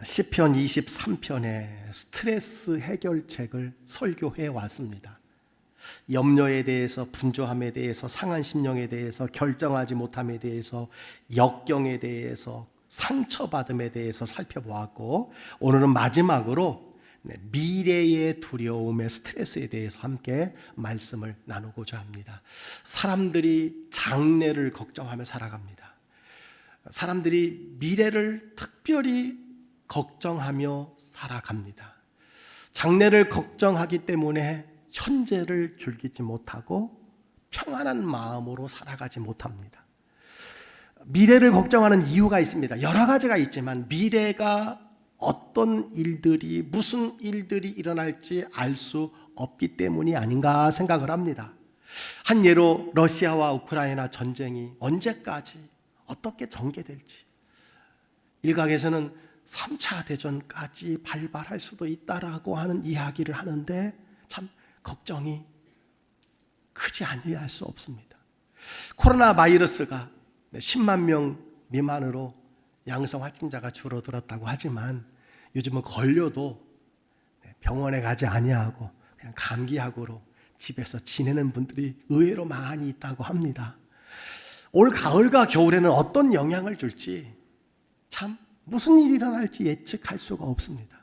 시편 23편의 스트레스 해결책을 설교해 왔습니다. 염려에 대해서, 분주함에 대해서, 상한 심령에 대해서, 결정하지 못함에 대해서, 역경에 대해서, 상처받음에 대해서 살펴보았고, 오늘은 마지막으로 미래의 두려움의 스트레스에 대해서 함께 말씀을 나누고자 합니다. 사람들이 장래를 걱정하며 살아갑니다. 사람들이 미래를 특별히 걱정하며 살아갑니다. 장래를 걱정하기 때문에 현재를 즐기지 못하고 평안한 마음으로 살아가지 못합니다. 미래를 걱정하는 이유가 있습니다. 여러 가지가 있지만 미래가 어떤 일들이, 무슨 일들이 일어날지 알 수 없기 때문이 아닌가 생각을 합니다. 한 예로 러시아와 우크라이나 전쟁이 언제까지 어떻게 전개될지, 일각에서는 3차 대전까지 발발할 수도 있다라고 하는 이야기를 하는데 참 걱정이 크지 아니할 수 없습니다. 코로나 바이러스가 10만 명 미만으로 양성 확진자가 줄어들었다고 하지만 요즘은 걸려도 병원에 가지 아니하고 그냥 감기약으로 집에서 지내는 분들이 의외로 많이 있다고 합니다. 올 가을과 겨울에는 어떤 영향을 줄지 참 무슨 일이 일어날지 예측할 수가 없습니다.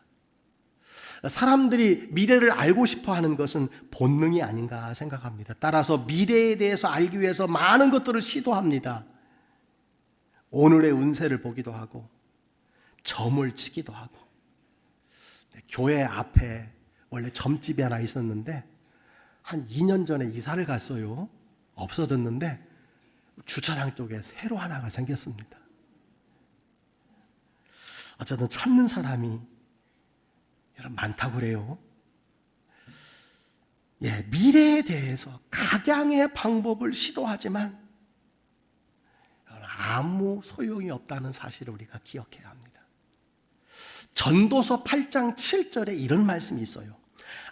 사람들이 미래를 알고 싶어 하는 것은 본능이 아닌가 생각합니다. 따라서 미래에 대해서 알기 위해서 많은 것들을 시도합니다. 오늘의 운세를 보기도 하고 점을 치기도 하고, 교회 앞에 원래 점집이 하나 있었는데 한 2년 전에 이사를 갔어요. 없어졌는데 주차장 쪽에 새로 하나가 생겼습니다. 어쨌든 찾는 사람이 여러분 많다고 그래요. 미래에 대해서 각양의 방법을 시도하지만 아무 소용이 없다는 사실을 우리가 기억해야 합니다. 전도서 8장 7절에 이런 말씀이 있어요.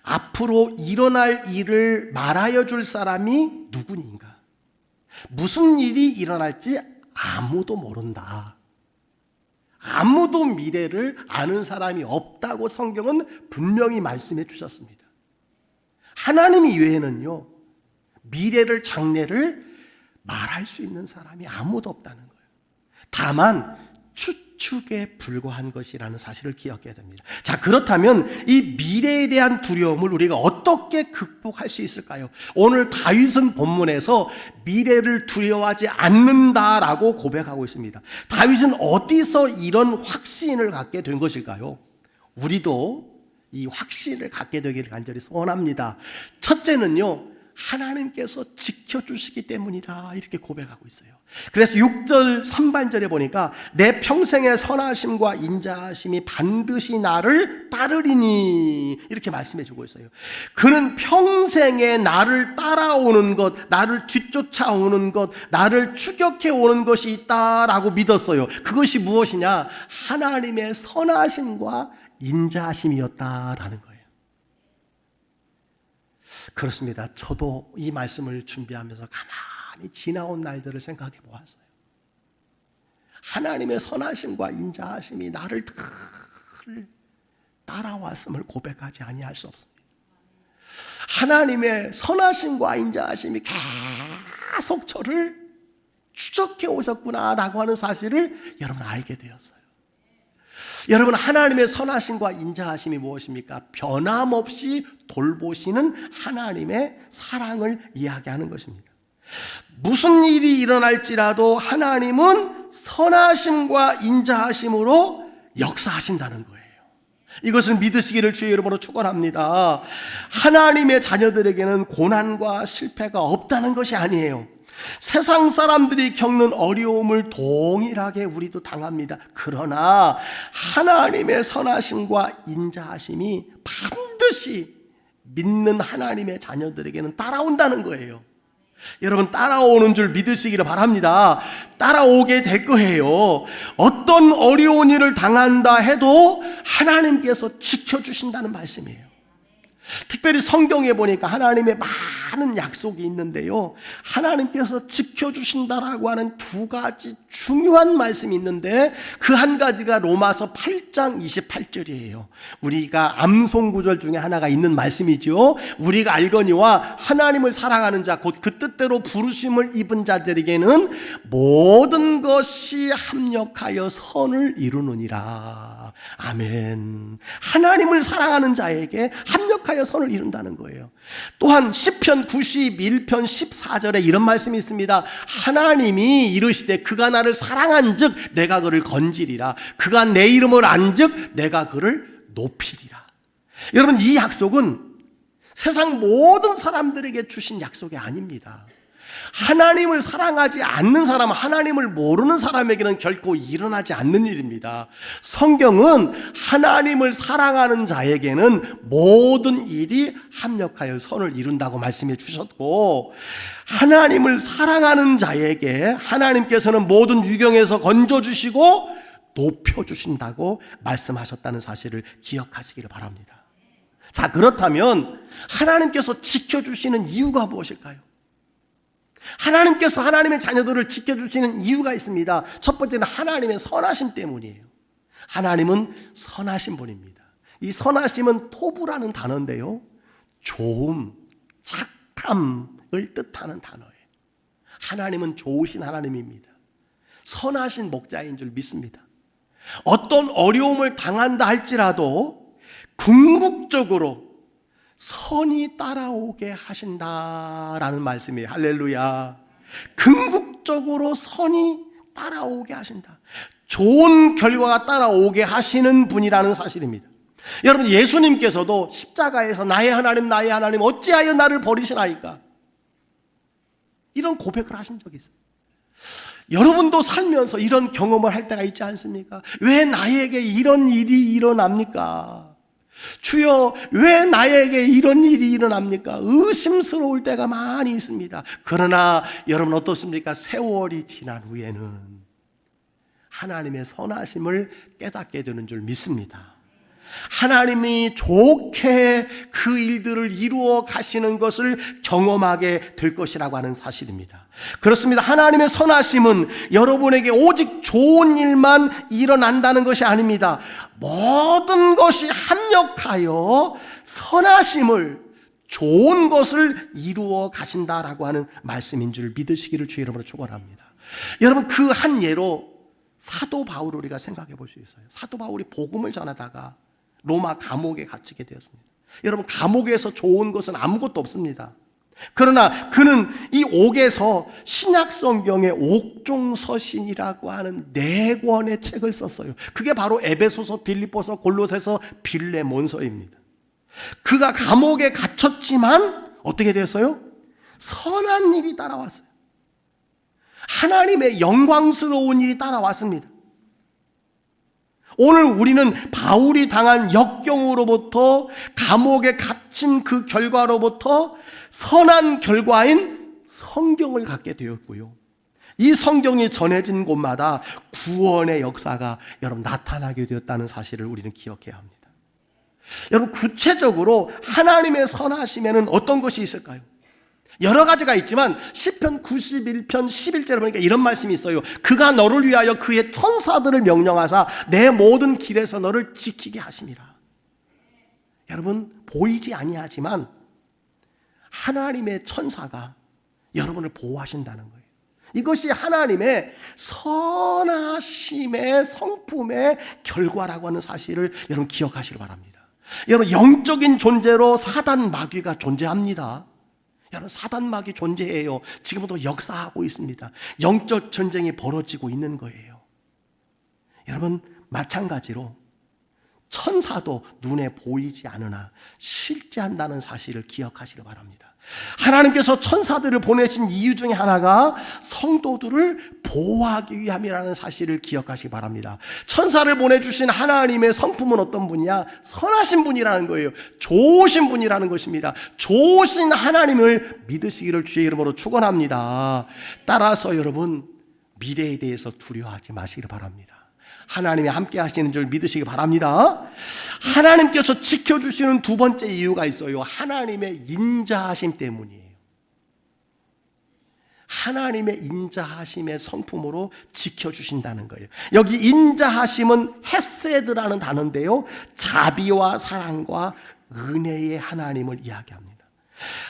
앞으로 일어날 일을 말하여 줄 사람이 누구인가? 무슨 일이 일어날지 아무도 모른다. 아무도 미래를 아는 사람이 없다고 성경은 분명히 말씀해 주셨습니다. 하나님 이외에는요, 미래를, 장래를 말할 수 있는 사람이 아무도 없다는 거예요. 다만 추측에 불과한 것이라는 사실을 기억해야 됩니다. 자, 그렇다면 이 미래에 대한 두려움을 우리가 어떻게 극복할 수 있을까요? 오늘 다윗은 본문에서 미래를 두려워하지 않는다라고 고백하고 있습니다. 다윗은 어디서 이런 확신을 갖게 된 것일까요? 우리도 이 확신을 갖게 되기를 간절히 소원합니다. 첫째는요, 하나님께서 지켜주시기 때문이다, 이렇게 고백하고 있어요. 그래서 6절 3반절에 보니까 내 평생의 선하심과 인자하심이 반드시 나를 따르리니, 이렇게 말씀해 주고 있어요. 그는 평생에 나를 따라오는 것, 나를 뒤쫓아오는 것, 나를 추격해 오는 것이 있다라고 믿었어요. 그것이 무엇이냐? 하나님의 선하심과 인자하심이었다라는 거예요. 그렇습니다. 저도 이 말씀을 준비하면서 가만히 지나온 날들을 생각해 보았어요. 하나님의 선하심과 인자하심이 나를 따라왔음을 고백하지 아니할 수 없습니다. 하나님의 선하심과 인자하심이 계속 저를 추적해 오셨구나라고 하는 사실을 여러분 알게 되었어요. 여러분, 하나님의 선하심과 인자하심이 무엇입니까? 변함없이 돌보시는 하나님의 사랑을 이야기하는 것입니다. 무슨 일이 일어날지라도 하나님은 선하심과 인자하심으로 역사하신다는 거예요. 이것을 믿으시기를 주의 이름으로 축원합니다. 하나님의 자녀들에게는 고난과 실패가 없다는 것이 아니에요. 세상 사람들이 겪는 어려움을 동일하게 우리도 당합니다. 그러나 하나님의 선하심과 인자하심이 반드시 믿는 하나님의 자녀들에게는 따라온다는 거예요. 여러분, 따라오는 줄 믿으시기를 바랍니다. 따라오게 될 거예요. 어떤 어려운 일을 당한다 해도 하나님께서 지켜주신다는 말씀이에요. 특별히 성경에 보니까 하나님의 많은 약속이 있는데요, 하나님께서 지켜주신다라고 하는 두 가지 중요한 말씀이 있는데 그 한 가지가 로마서 8장 28절이에요. 우리가 암송구절 중에 하나가 있는 말씀이죠. 우리가 알거니와 하나님을 사랑하는 자 곧 그 뜻대로 부르심을 입은 자들에게는 모든 것이 합력하여 선을 이루느니라. 아멘. 하나님을 사랑하는 자에게 합력하여 선을 이룬다는 거예요. 또한 시편 91편 14절에 이런 말씀이 있습니다. 하나님이 이르시되 그가 나를 사랑한즉 내가 그를 건지리라. 그가 내 이름을 안즉 내가 그를 높이리라. 여러분, 이 약속은 세상 모든 사람들에게 주신 약속이 아닙니다. 하나님을 사랑하지 않는 사람, 하나님을 모르는 사람에게는 결코 일어나지 않는 일입니다. 성경은 하나님을 사랑하는 자에게는 모든 일이 합력하여 선을 이룬다고 말씀해 주셨고, 하나님을 사랑하는 자에게 하나님께서는 모든 유경에서 건져주시고 높여주신다고 말씀하셨다는 사실을 기억하시기를 바랍니다. 자, 그렇다면 하나님께서 지켜주시는 이유가 무엇일까요? 하나님께서 하나님의 자녀들을 지켜주시는 이유가 있습니다. 첫 번째는 하나님의 선하심 때문이에요. 하나님은 선하신 분입니다. 이 선하심은 토부라는 단어인데요, 좋음, 착함을 뜻하는 단어예요. 하나님은 좋으신 하나님입니다. 선하신 목자인 줄 믿습니다. 어떤 어려움을 당한다 할지라도 궁극적으로 선이 따라오게 하신다라는 말씀이에요. 할렐루야. 궁극적으로 선이 따라오게 하신다. 좋은 결과가 따라오게 하시는 분이라는 사실입니다. 여러분, 예수님께서도 십자가에서 나의 하나님 어찌하여 나를 버리시나이까, 이런 고백을 하신 적이 있어요. 여러분도 살면서 이런 경험을 할 때가 있지 않습니까? 왜 나에게 이런 일이 일어납니까? 주여, 왜 나에게 이런 일이 일어납니까? 의심스러울 때가 많이 있습니다. 그러나 여러분 어떻습니까? 세월이 지난 후에는 하나님의 선하심을 깨닫게 되는 줄 믿습니다. 하나님이 좋게 그 일들을 이루어 가시는 것을 경험하게 될 것이라고 하는 사실입니다. 그렇습니다. 하나님의 선하심은 여러분에게 오직 좋은 일만 일어난다는 것이 아닙니다. 모든 것이 합력하여 선하심을, 좋은 것을 이루어 가신다라고 하는 말씀인 줄 믿으시기를 주의 이름으로 축원합니다. 여러분, 그 한 예로 사도 바울을 우리가 생각해 볼 수 있어요. 사도 바울이 복음을 전하다가 로마 감옥에 갇히게 되었습니다. 여러분, 감옥에서 좋은 것은 아무것도 없습니다. 그러나 그는 이 옥에서 신약 성경의 옥중서신이라고 하는 4권의 책을 썼어요. 그게 바로 에베소서, 빌립보서, 골로새서, 빌레몬서입니다. 그가 감옥에 갇혔지만 어떻게 됐어요? 선한 일이 따라왔어요. 하나님의 영광스러운 일이 따라왔습니다. 오늘 우리는 바울이 당한 역경으로부터, 감옥에 갇힌 그 결과로부터 선한 결과인 성경을 갖게 되었고요, 이 성경이 전해진 곳마다 구원의 역사가 여러분 나타나게 되었다는 사실을 우리는 기억해야 합니다. 여러분, 구체적으로 하나님의 선하심에는 어떤 것이 있을까요? 여러 가지가 있지만 시편 91편 11절에 보니까 이런 말씀이 있어요. 그가 너를 위하여 그의 천사들을 명령하사 내 모든 길에서 너를 지키게 하심이라. 여러분, 보이지 아니하지만 하나님의 천사가 여러분을 보호하신다는 거예요. 이것이 하나님의 선하심의 성품의 결과라고 하는 사실을 여러분 기억하시기 바랍니다. 여러분, 영적인 존재로 사단 마귀가 존재합니다. 여러분, 사단 마귀 존재해요. 지금도 역사하고 있습니다. 영적 전쟁이 벌어지고 있는 거예요. 여러분, 마찬가지로 천사도 눈에 보이지 않으나 실제한다는 사실을 기억하시기 바랍니다. 하나님께서 천사들을 보내신 이유 중에 하나가 성도들을 보호하기 위함이라는 사실을 기억하시기 바랍니다. 천사를 보내주신 하나님의 성품은 어떤 분이냐? 선하신 분이라는 거예요. 좋으신 분이라는 것입니다. 좋으신 하나님을 믿으시기를 주의 이름으로 축원합니다. 따라서 여러분, 미래에 대해서 두려워하지 마시기 바랍니다. 하나님이 함께 하시는 줄 믿으시기 바랍니다. 하나님께서 지켜주시는 두 번째 이유가 있어요. 하나님의 인자하심 때문이에요. 하나님의 인자하심의 성품으로 지켜주신다는 거예요. 여기 인자하심은 헤세드라는 단어인데요, 자비와 사랑과 은혜의 하나님을 이야기합니다.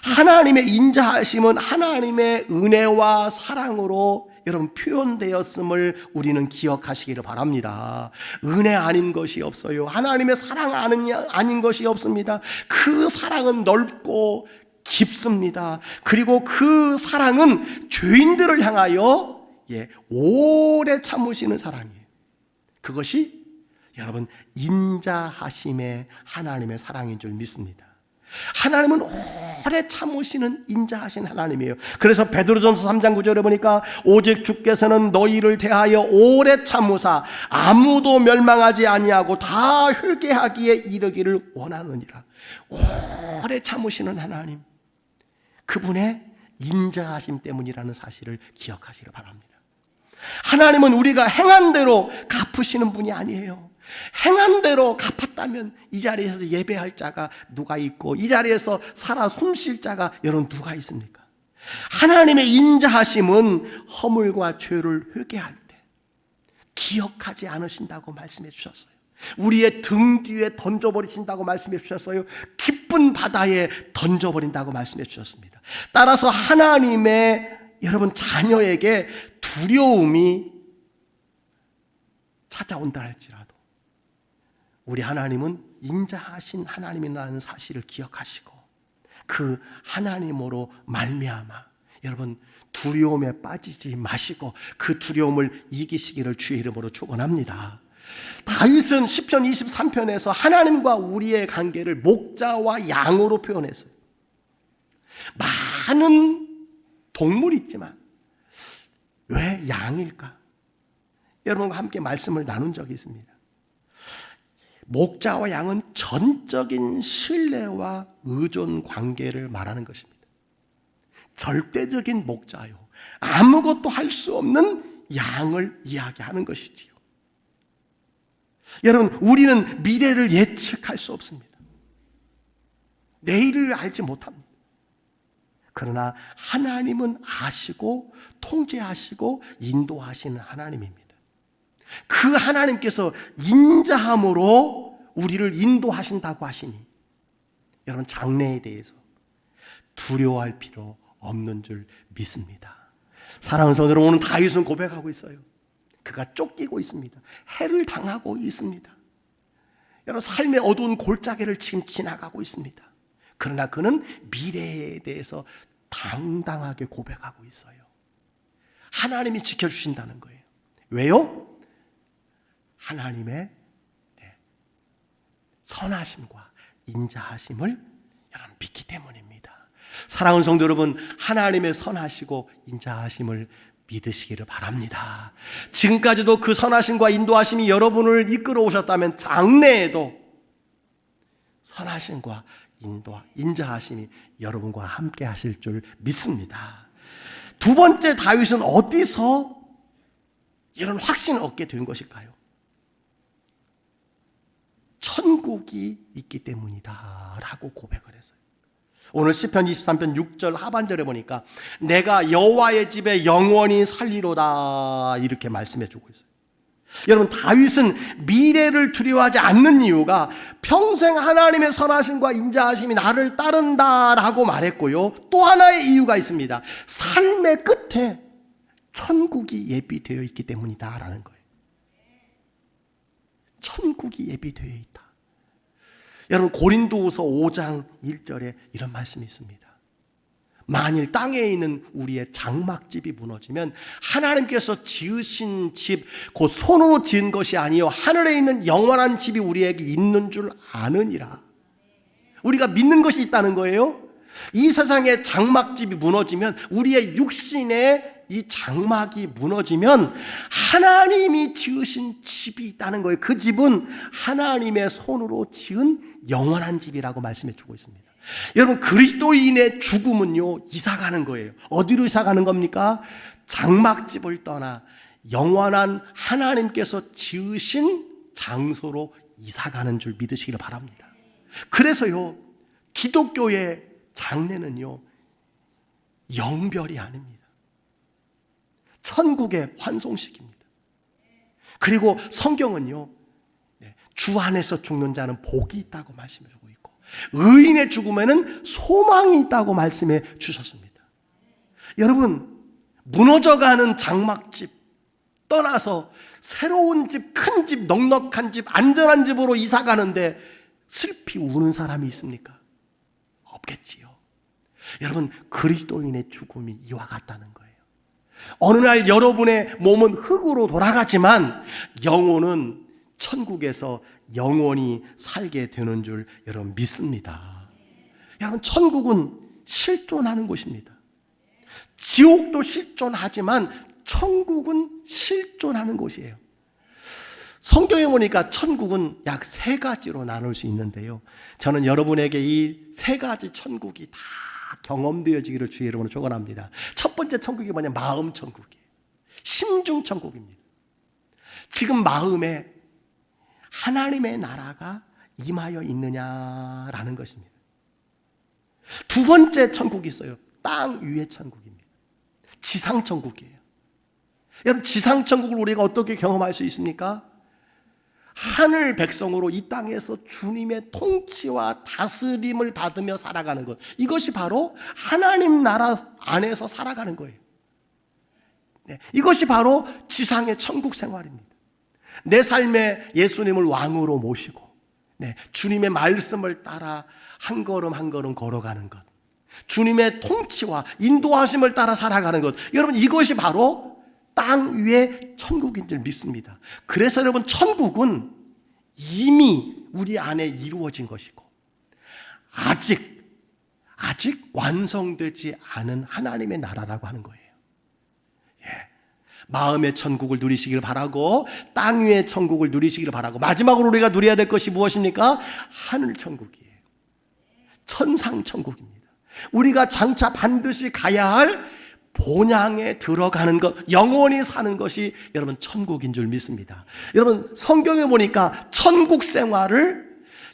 하나님의 인자하심은 하나님의 은혜와 사랑으로 여러분 표현되었음을 우리는 기억하시기를 바랍니다. 은혜 아닌 것이 없어요. 하나님의 사랑 아닌 것이 없습니다. 그 사랑은 넓고 깊습니다. 그리고 그 사랑은 죄인들을 향하여 오래 참으시는 사랑이에요. 그것이 여러분 인자하심의 하나님의 사랑인 줄 믿습니다. 하나님은 오래 참으시는 인자하신 하나님이에요. 그래서 베드로전서 3장 9절에 보니까 오직 주께서는 너희를 대하여 오래 참으사 아무도 멸망하지 아니하고 다 회개하기에 이르기를 원하느니라. 오래 참으시는 하나님, 그분의 인자하심 때문이라는 사실을 기억하시길 바랍니다. 하나님은 우리가 행한 대로 갚으시는 분이 아니에요. 행한 대로 갚았다면 이 자리에서 예배할 자가 누가 있고 이 자리에서 살아 숨쉴 자가 여러분 누가 있습니까? 하나님의 인자하심은 허물과 죄를 회개할 때 기억하지 않으신다고 말씀해 주셨어요. 우리의 등 뒤에 던져버리신다고 말씀해 주셨어요. 깊은 바다에 던져버린다고 말씀해 주셨습니다. 따라서 하나님의 여러분 자녀에게 두려움이 찾아온다 할지라도 우리 하나님은 인자하신 하나님이라는 사실을 기억하시고 그 하나님으로 말미암아 여러분 두려움에 빠지지 마시고 그 두려움을 이기시기를 주의 이름으로 축원합니다. 다윗은 시편 23편에서 하나님과 우리의 관계를 목자와 양으로 표현했어요. 많은 동물이 있지만 왜 양일까? 여러분과 함께 말씀을 나눈 적이 있습니다. 목자와 양은 전적인 신뢰와 의존 관계를 말하는 것입니다. 절대적인 목자요, 아무것도 할 수 없는 양을 이야기하는 것이지요. 여러분, 우리는 미래를 예측할 수 없습니다. 내일을 알지 못합니다. 그러나 하나님은 아시고 통제하시고 인도하시는 하나님입니다. 그 하나님께서 인자함으로 우리를 인도하신다고 하시니 여러분 장래에 대해서 두려워할 필요 없는 줄 믿습니다. 사랑하는 성도 여러분, 오늘 다윗은 고백하고 있어요. 그가 쫓기고 있습니다. 해를 당하고 있습니다. 여러분 삶의 어두운 골짜기를 지금 지나가고 있습니다. 그러나 그는 미래에 대해서 당당하게 고백하고 있어요. 하나님이 지켜주신다는 거예요. 왜요? 하나님의 선하심과 인자하심을 여러분 믿기 때문입니다. 사랑하는 성도 여러분, 하나님의 선하시고 인자하심을 믿으시기를 바랍니다. 지금까지도 그 선하심과 인도하심이 여러분을 이끌어 오셨다면 장래에도 선하심과 인자하심이 여러분과 함께 하실 줄 믿습니다. 두 번째, 다윗은 어디서 이런 확신을 얻게 된 것일까요? 천국이 있기 때문이다 라고 고백을 했어요. 오늘 시편 23편 6절 하반절에 보니까 내가 여호와의 집에 영원히 살리로다 이렇게 말씀해 주고 있어요. 여러분, 다윗은 미래를 두려워하지 않는 이유가 평생 하나님의 선하심과 인자하심이 나를 따른다라고 말했고요, 또 하나의 이유가 있습니다. 삶의 끝에 천국이 예비되어 있기 때문이다 라는 거예요. 천국이 예비되어 있다. 여러분, 고린도후서 5장 1절에 이런 말씀이 있습니다. 만일 땅에 있는 우리의 장막집이 무너지면 하나님께서 지으신 집, 곧 손으로 지은 것이 아니요 하늘에 있는 영원한 집이 우리에게 있는 줄 아느니라. 우리가 믿는 것이 있다는 거예요. 이 세상의 장막집이 무너지면, 우리의 육신의 이 장막이 무너지면 하나님이 지으신 집이 있다는 거예요. 그 집은 하나님의 손으로 지은 영원한 집이라고 말씀해 주고 있습니다. 여러분, 그리스도인의 죽음은요 이사가는 거예요. 어디로 이사가는 겁니까? 장막집을 떠나 영원한 하나님께서 지으신 장소로 이사가는 줄 믿으시기를 바랍니다. 그래서요, 기독교의 장례는요, 영별이 아닙니다. 천국의 환송식입니다. 그리고 성경은요, 주 안에서 죽는 자는 복이 있다고 말씀해 주고 있고, 의인의 죽음에는 소망이 있다고 말씀해 주셨습니다. 여러분, 무너져가는 장막집 떠나서 새로운 집, 큰 집, 넉넉한 집, 안전한 집으로 이사 가는데 슬피 우는 사람이 있습니까? 없겠지요. 여러분, 그리스도인의 죽음이 이와 같다는 거예요. 어느 날 여러분의 몸은 흙으로 돌아가지만 영혼은 천국에서 영원히 살게 되는 줄 여러분 믿습니다. 여러분, 천국은 실존하는 곳입니다. 지옥도 실존하지만 천국은 실존하는 곳이에요. 성경에 보니까 천국은 약 3가지로 나눌 수 있는데요, 저는 여러분에게 이 3가지 천국이 다 경험되어지기를 주의 이름으로 축원합니다. 첫 번째 천국이 뭐냐? 마음 천국이에요. 심중 천국입니다. 지금 마음에 하나님의 나라가 임하여 있느냐라는 것입니다. 두 번째 천국이 있어요. 땅 위의 천국입니다. 지상 천국이에요. 여러분, 지상 천국을 우리가 어떻게 경험할 수 있습니까? 하늘 백성으로 이 땅에서 주님의 통치와 다스림을 받으며 살아가는 것, 이것이 바로 하나님 나라 안에서 살아가는 거예요. 이것이 바로 지상의 천국 생활입니다. 내 삶에 예수님을 왕으로 모시고 주님의 말씀을 따라 한 걸음 한 걸음 걸어가는 것, 주님의 통치와 인도하심을 따라 살아가는 것, 여러분, 이것이 바로 땅 위의 천국인 줄 믿습니다. 그래서 여러분, 천국은 이미 우리 안에 이루어진 것이고 아직 완성되지 않은 하나님의 나라라고 하는 거예요. 마음의 천국을 누리시길 바라고, 땅 위의 천국을 누리시길 바라고, 마지막으로 우리가 누려야 될 것이 무엇입니까? 하늘 천국이에요. 천상 천국입니다. 우리가 장차 반드시 가야 할 본향에 들어가는 것, 영원히 사는 것이 여러분 천국인 줄 믿습니다. 여러분, 성경에 보니까 천국 생활을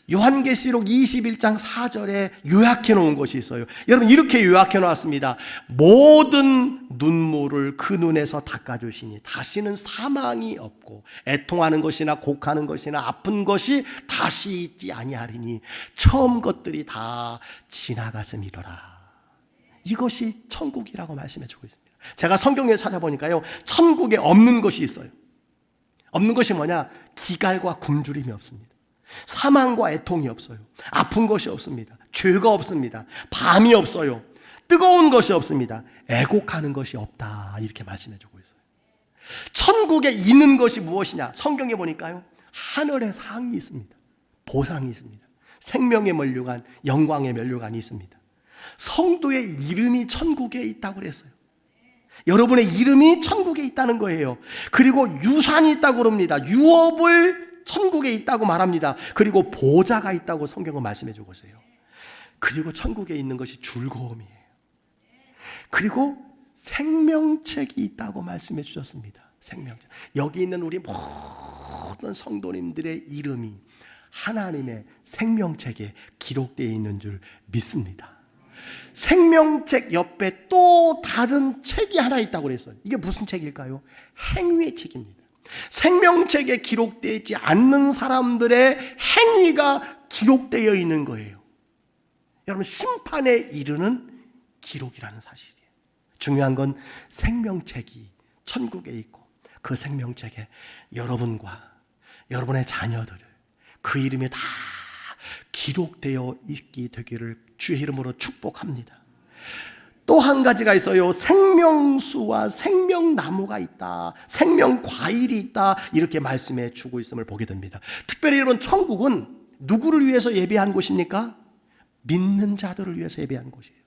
요한계시록 21장 4절에 요약해 놓은 것이 있어요. 여러분, 이렇게 요약해 놓았습니다. 모든 눈물을 그 눈에서 닦아주시니 다시는 사망이 없고 애통하는 것이나 곡하는 것이나 아픈 것이 다시 있지 아니하리니 처음 것들이 다 지나갔음이로라. 이것이 천국이라고 말씀해 주고 있습니다. 제가 성경에 찾아보니까요, 천국에 없는 것이 있어요. 없는 것이 뭐냐? 기갈과 굶주림이 없습니다. 사망과 애통이 없어요. 아픈 것이 없습니다. 죄가 없습니다. 밤이 없어요. 뜨거운 것이 없습니다. 애곡하는 것이 없다, 이렇게 말씀해 주고 있어요. 천국에 있는 것이 무엇이냐? 성경에 보니까요, 하늘에 상이 있습니다. 보상이 있습니다. 생명의 면류관, 영광의 면류관이 있습니다. 성도의 이름이 천국에 있다고 그랬어요. 여러분의 이름이 천국에 있다는 거예요. 그리고 유산이 있다고 그럽니다. 유업을 천국에 있다고 말합니다. 그리고 보좌가 있다고 성경은 말씀해 주고 있어요. 그리고 천국에 있는 것이 즐거움이에요. 그리고 생명책이 있다고 말씀해 주셨습니다. 생명책. 여기 있는 우리 모든 성도님들의 이름이 하나님의 생명책에 기록되어 있는 줄 믿습니다. 생명책 옆에 또 다른 책이 하나 있다고 그랬어요. 이게 무슨 책일까요? 행위의 책입니다. 생명책에 기록되지 않는 사람들의 행위가 기록되어 있는 거예요. 여러분, 심판에 이르는 기록이라는 사실이에요. 중요한 건 생명책이 천국에 있고 그 생명책에 여러분과 여러분의 자녀들을 그 이름이 다 기록되어 있게 되기를 주의 이름으로 축복합니다. 또 한 가지가 있어요. 생명수와 생명나무가 있다, 생명과일이 있다, 이렇게 말씀해 주고 있음을 보게 됩니다. 특별히 여러분, 천국은 누구를 위해서 예배한 곳입니까? 믿는 자들을 위해서 예배한 곳이에요.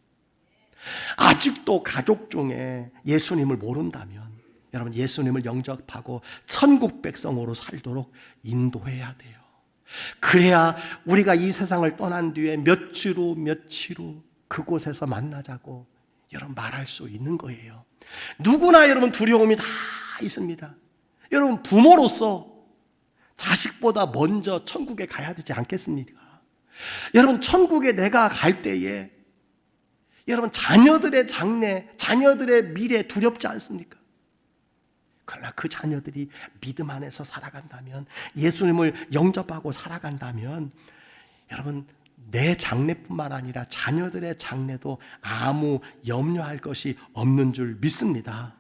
아직도 가족 중에 예수님을 모른다면 여러분, 예수님을 영접하고 천국 백성으로 살도록 인도해야 돼요. 그래야 우리가 이 세상을 떠난 뒤에 며칠 후 그곳에서 만나자고 여러분 말할 수 있는 거예요. 누구나 여러분 두려움이 다 있습니다. 여러분, 부모로서 자식보다 먼저 천국에 가야 되지 않겠습니까? 여러분, 천국에 내가 갈 때에 여러분, 자녀들의 장래, 자녀들의 미래 두렵지 않습니까? 그러나 그 자녀들이 믿음 안에서 살아간다면, 예수님을 영접하고 살아간다면, 여러분, 내 장래뿐만 아니라 자녀들의 장래도 아무 염려할 것이 없는 줄 믿습니다.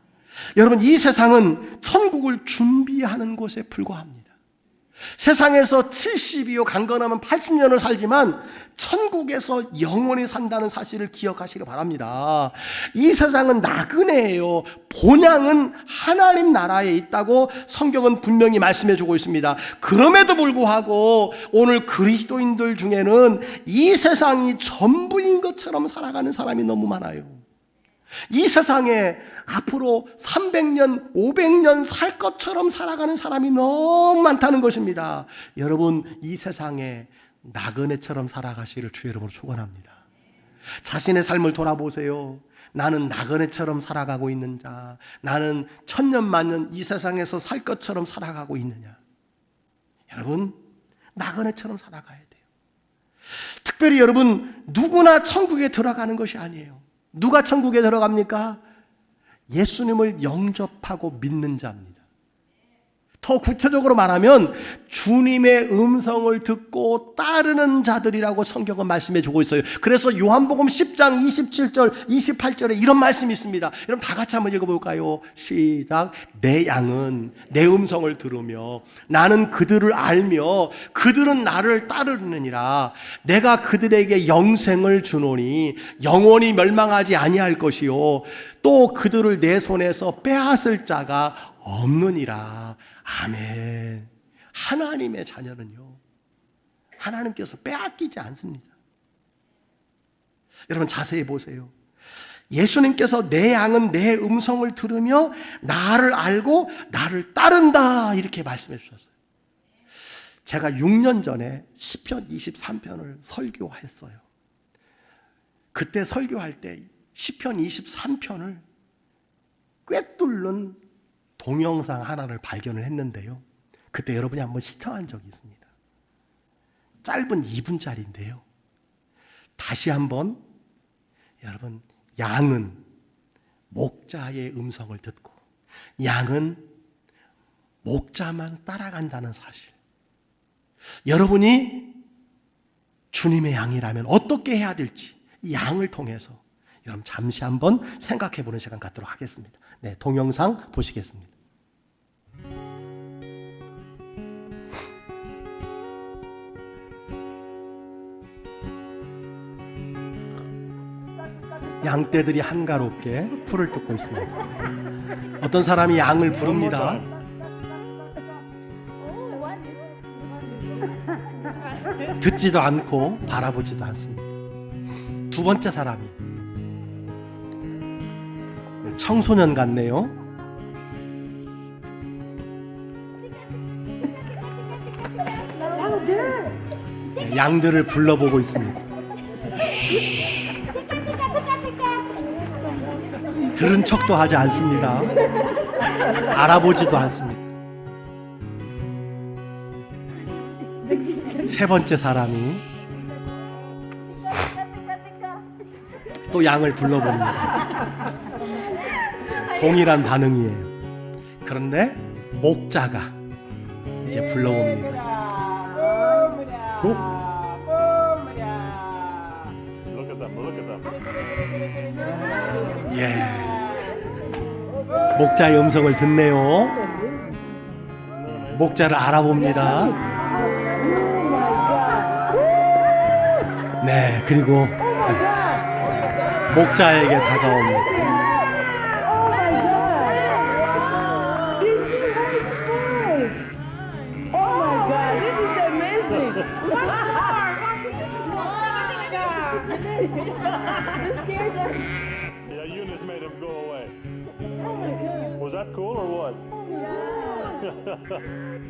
여러분, 이 세상은 천국을 준비하는 곳에 불과합니다. 세상에서 70이요 강건하면 80년을 살지만 천국에서 영원히 산다는 사실을 기억하시기 바랍니다. 이 세상은 나그네예요. 본향은 하나님 나라에 있다고 성경은 분명히 말씀해 주고 있습니다. 그럼에도 불구하고 오늘 그리스도인들 중에는 이 세상이 전부인 것처럼 살아가는 사람이 너무 많아요. 이 세상에 앞으로 300년, 500년 살 것처럼 살아가는 사람이 너무 많다는 것입니다. 여러분, 이 세상에 나그네처럼 살아가시기를 주의 이름으로 축원합니다. 자신의 삶을 돌아보세요. 나는 나그네처럼 살아가고 있는 자, 나는 천년 만년 이 세상에서 살 것처럼 살아가고 있느냐? 여러분, 나그네처럼 살아가야 돼요. 특별히 여러분, 누구나 천국에 들어가는 것이 아니에요. 누가 천국에 들어갑니까? 예수님을 영접하고 믿는 자입니다. 더 구체적으로 말하면 주님의 음성을 듣고 따르는 자들이라고 성경은 말씀해 주고 있어요. 그래서 요한복음 10장 27절 28절에 이런 말씀이 있습니다. 여러분 다 같이 한번 읽어볼까요? 시작. 내 양은 내 음성을 들으며 나는 그들을 알며 그들은 나를 따르느니라. 내가 그들에게 영생을 주노니 영원히 멸망하지 아니할 것이요 또 그들을 내 손에서 빼앗을 자가 없느니라. 아멘. 하나님의 자녀는요, 하나님께서 빼앗기지 않습니다. 여러분 자세히 보세요. 예수님께서 내 양은 내 음성을 들으며 나를 알고 나를 따른다 이렇게 말씀해 주셨어요. 제가 6년 전에 시편 23편을 설교했어요. 그때 설교할 때 시편 23편을 꿰뚫는 동영상 하나를 발견을 했는데요. 그때 여러분이 한번 시청한 적이 있습니다. 짧은 2분짜리인데요. 다시 한번 여러분, 양은 목자의 음성을 듣고 양은 목자만 따라간다는 사실. 여러분이 주님의 양이라면 어떻게 해야 될지 이 양을 통해서 여러분 잠시 한번 생각해 보는 시간 갖도록 하겠습니다. 네, 동영상 보시겠습니다. 양떼들이 한가롭게 풀을 뜯고 있습니다. 어떤 사람이 양을 부릅니다. 듣지도 않고 바라보지도 않습니다. 두 번째 사람이 청소년 같네요. 양들을 불러보고 있습니다. 들은 척도 하지 않습니다. 알아보지도 않습니다. 세 번째 사람이 또 양을 불러봅니다. 동일한 반응이에요. 그런데 목자가 이제 불러봅니다. 예. 목자의 음성을 듣네요. 목자를 알아봅니다. 네, 그리고 목자에게 다가옵니다. Yeah, Eunice made him go away. Was that cool or what?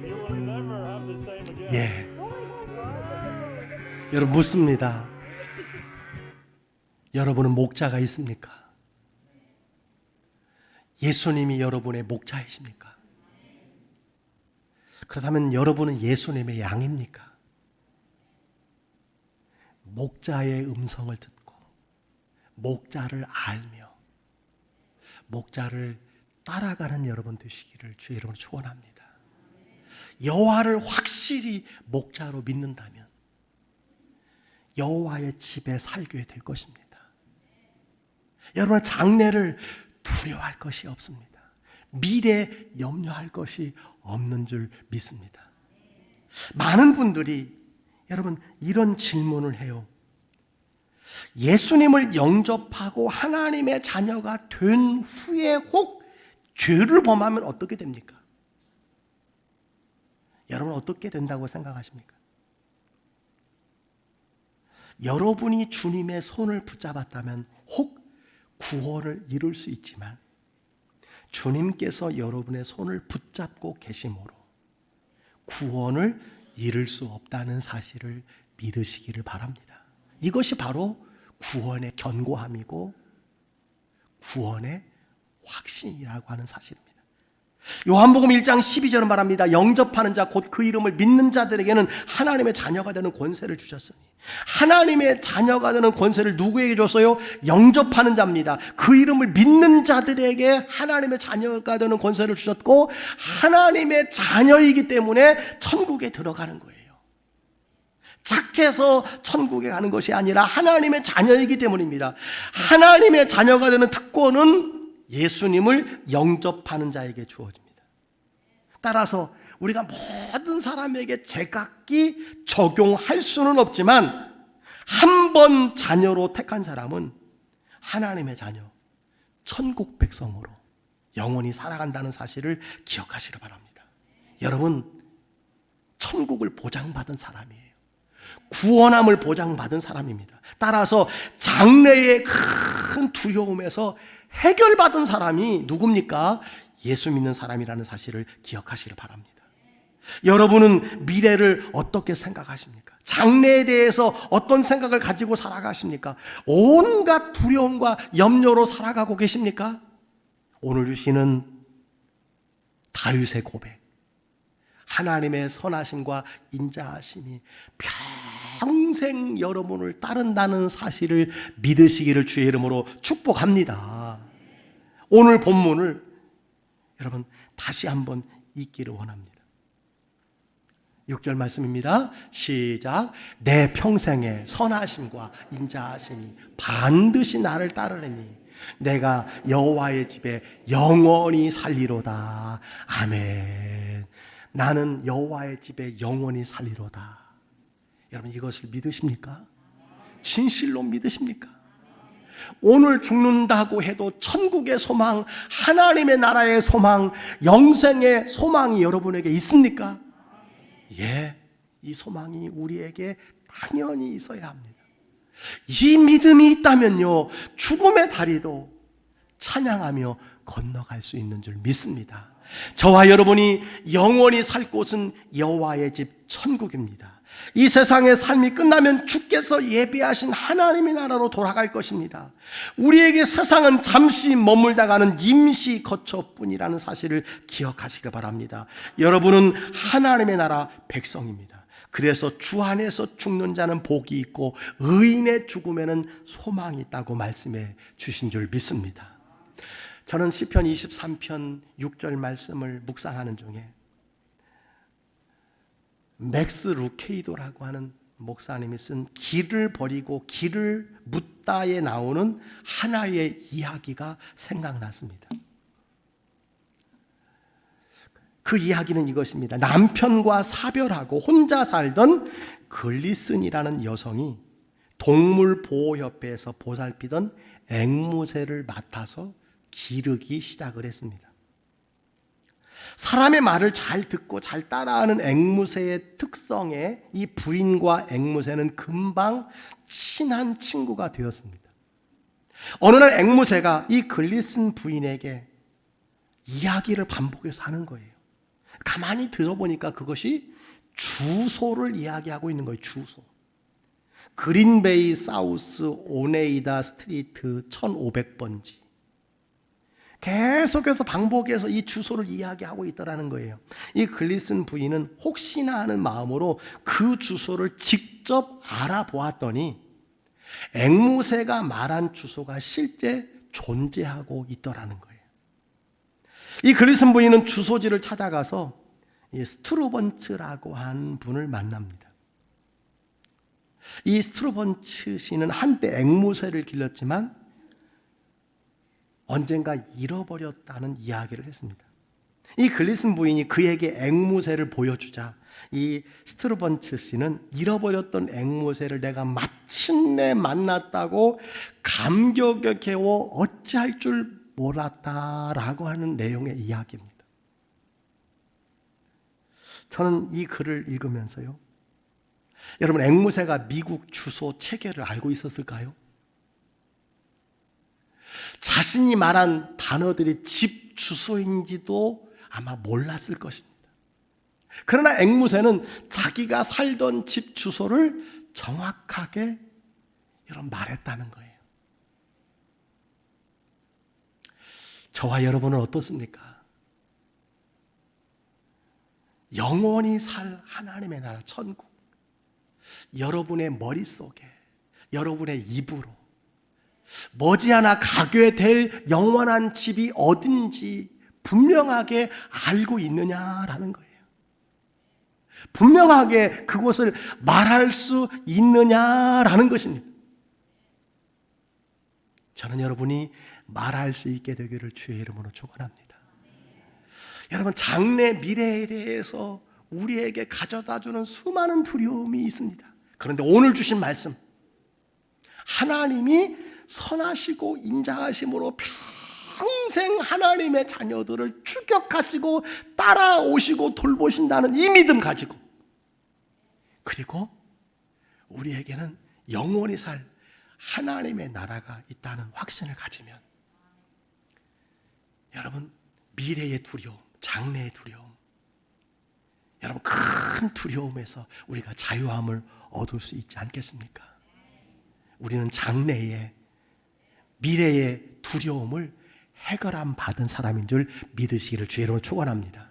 You will never have the same again. 예. 여러분 묻습니다. 여러분은 목자가 있습니까? 예수님이 여러분의 목자이십니까? 그렇다면 여러분은 예수님의 양입니까? 목자의 음성을 듣고 목자를 알며 목자를 따라가는 여러분 되시기를 주의 이름으로 축원합니다. 여호와를 확실히 목자로 믿는다면 여호와의 집에 살게 될 것입니다. 여러분의 장래를 두려워할 것이 없습니다. 미래 염려할 것이 없는 줄 믿습니다. 많은 분들이 여러분 이런 질문을 해요. 예수님을 영접하고 하나님의 자녀가 된 후에 혹 죄를 범하면 어떻게 됩니까? 여러분 어떻게 된다고 생각하십니까? 여러분이 주님의 손을 붙잡았다면 혹 구원을 이룰 수 있지만 주님께서 여러분의 손을 붙잡고 계심으로 구원을 이룰 수 없다는 사실을 믿으시기를 바랍니다. 이것이 바로 구원의 견고함이고 구원의 확신이라고 하는 사실입니다. 요한복음 1장 12절은 말합니다. 영접하는 자 곧 그 이름을 믿는 자들에게는 하나님의 자녀가 되는 권세를 주셨으니, 하나님의 자녀가 되는 권세를 누구에게 줬어요? 영접하는 자입니다. 그 이름을 믿는 자들에게 하나님의 자녀가 되는 권세를 주셨고 하나님의 자녀이기 때문에 천국에 들어가는 거예요. 착해서 천국에 가는 것이 아니라 하나님의 자녀이기 때문입니다. 하나님의 자녀가 되는 특권은 예수님을 영접하는 자에게 주어집니다. 따라서 우리가 모든 사람에게 제각기 적용할 수는 없지만 한 번 자녀로 택한 사람은 하나님의 자녀, 천국 백성으로 영원히 살아간다는 사실을 기억하시기 바랍니다. 여러분, 천국을 보장받은 사람이에요. 구원함을 보장받은 사람입니다. 따라서 장래의 큰 두려움에서 해결받은 사람이 누굽니까? 예수 믿는 사람이라는 사실을 기억하시길 바랍니다. 여러분은 미래를 어떻게 생각하십니까? 장래에 대해서 어떤 생각을 가지고 살아가십니까? 온갖 두려움과 염려로 살아가고 계십니까? 오늘 주시는 다윗의 고백, 하나님의 선하심과 인자하심이 평생 여러분을 따른다는 사실을 믿으시기를 주의 이름으로 축복합니다. 오늘 본문을 여러분 다시 한번 읽기를 원합니다. 6절 말씀입니다. 시작. 내 평생의 선하심과 인자하심이 반드시 나를 따르리니 내가 여호와의 집에 영원히 살리로다. 아멘. 나는 여호와의 집에 영원히 살리로다. 여러분 이것을 믿으십니까? 진실로 믿으십니까? 오늘 죽는다고 해도 천국의 소망, 하나님의 나라의 소망, 영생의 소망이 여러분에게 있습니까? 예, 이 소망이 우리에게 당연히 있어야 합니다. 이 믿음이 있다면요, 죽음의 다리도 찬양하며 건너갈 수 있는 줄 믿습니다. 저와 여러분이 영원히 살 곳은 여호와의 집 천국입니다. 이 세상의 삶이 끝나면 주께서 예비하신 하나님의 나라로 돌아갈 것입니다. 우리에게 세상은 잠시 머물다 가는 임시 거처뿐이라는 사실을 기억하시기 바랍니다. 여러분은 하나님의 나라 백성입니다. 그래서 주 안에서 죽는 자는 복이 있고 의인의 죽음에는 소망이 있다고 말씀해 주신 줄 믿습니다. 저는 시편 23편 6절 말씀을 묵상하는 중에 맥스 루케이도라고 하는 목사님이 쓴 길을 버리고 길을 묻다에 나오는 하나의 이야기가 생각났습니다. 그 이야기는 이것입니다. 남편과 사별하고 혼자 살던 글리슨이라는 여성이 동물보호협회에서 보살피던 앵무새를 맡아서 기르기 시작을 했습니다. 사람의 말을 잘 듣고 잘 따라하는 앵무새의 특성에 이 부인과 앵무새는 금방 친한 친구가 되었습니다. 어느 날 앵무새가 이 글리슨 부인에게 이야기를 반복해서 하는 거예요. 가만히 들어보니까 그것이 주소를 이야기하고 있는 거예요. 주소. 그린베이 사우스 오네이다 스트리트 1500번지. 계속해서 반복해서 이 주소를 이야기하고 있더라는 거예요. 이 글리슨 부인은 혹시나 하는 마음으로 그 주소를 직접 알아보았더니 앵무새가 말한 주소가 실제 존재하고 있더라는 거예요. 이 글리슨 부인은 주소지를 찾아가서 이 스트루번츠라고 한 분을 만납니다. 이 스트루번츠 씨는 한때 앵무새를 길렀지만 언젠가 잃어버렸다는 이야기를 했습니다. 이 글리슨 부인이 그에게 앵무새를 보여주자 이 스트루번츠 씨는 잃어버렸던 앵무새를 내가 마침내 만났다고 감격에 겨워 어찌할 줄 몰랐다라고 하는 내용의 이야기입니다. 저는 이 글을 읽으면서요, 여러분, 앵무새가 미국 주소 체계를 알고 있었을까요? 자신이 말한 단어들이 집 주소인지도 아마 몰랐을 것입니다. 그러나 앵무새는 자기가 살던 집 주소를 정확하게 여러분 말했다는 거예요. 저와 여러분은 어떻습니까? 영원히 살 하나님의 나라 천국, 여러분의 머릿속에, 여러분의 입으로 머지않아 가게 될 영원한 집이 어딘지 분명하게 알고 있느냐라는 거예요. 분명하게 그곳을 말할 수 있느냐라는 것입니다. 저는 여러분이 말할 수 있게 되기를 주의 이름으로 축원합니다. 여러분, 장래 미래에 대해서 우리에게 가져다주는 수많은 두려움이 있습니다. 그런데 오늘 주신 말씀, 하나님이 선하시고 인자하심으로 평생 하나님의 자녀들을 추격하시고 따라오시고 돌보신다는 이 믿음 가지고, 그리고 우리에게는 영원히 살 하나님의 나라가 있다는 확신을 가지면, 여러분, 미래의 두려움, 장래의 두려움, 여러분, 큰 두려움에서 우리가 자유함을 얻을 수 있지 않겠습니까? 우리는 장래의, 미래의 두려움을 해결함 받은 사람인 줄 믿으시기를 주의 이름으로 축원합니다.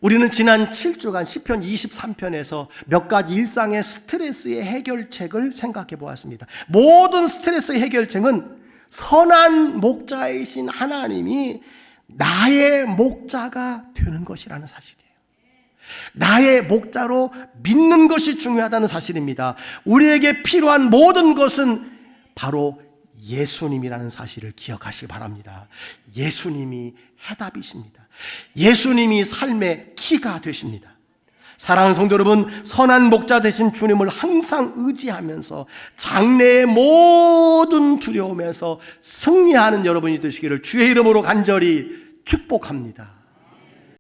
우리는 지난 7주간 시편 23편에서 몇 가지 일상의 스트레스의 해결책을 생각해 보았습니다. 모든 스트레스의 해결책은 선한 목자이신 하나님이 나의 목자가 되는 것이라는 사실이에요. 나의 목자로 믿는 것이 중요하다는 사실입니다. 우리에게 필요한 모든 것은 바로 예수님이라는 사실을 기억하시기 바랍니다. 예수님이 해답이십니다. 예수님이 삶의 키가 되십니다. 사랑하는 성도 여러분, 선한 목자 되신 주님을 항상 의지하면서 장래의 모든 두려움에서 승리하는 여러분이 되시기를 주의 이름으로 간절히 축복합니다.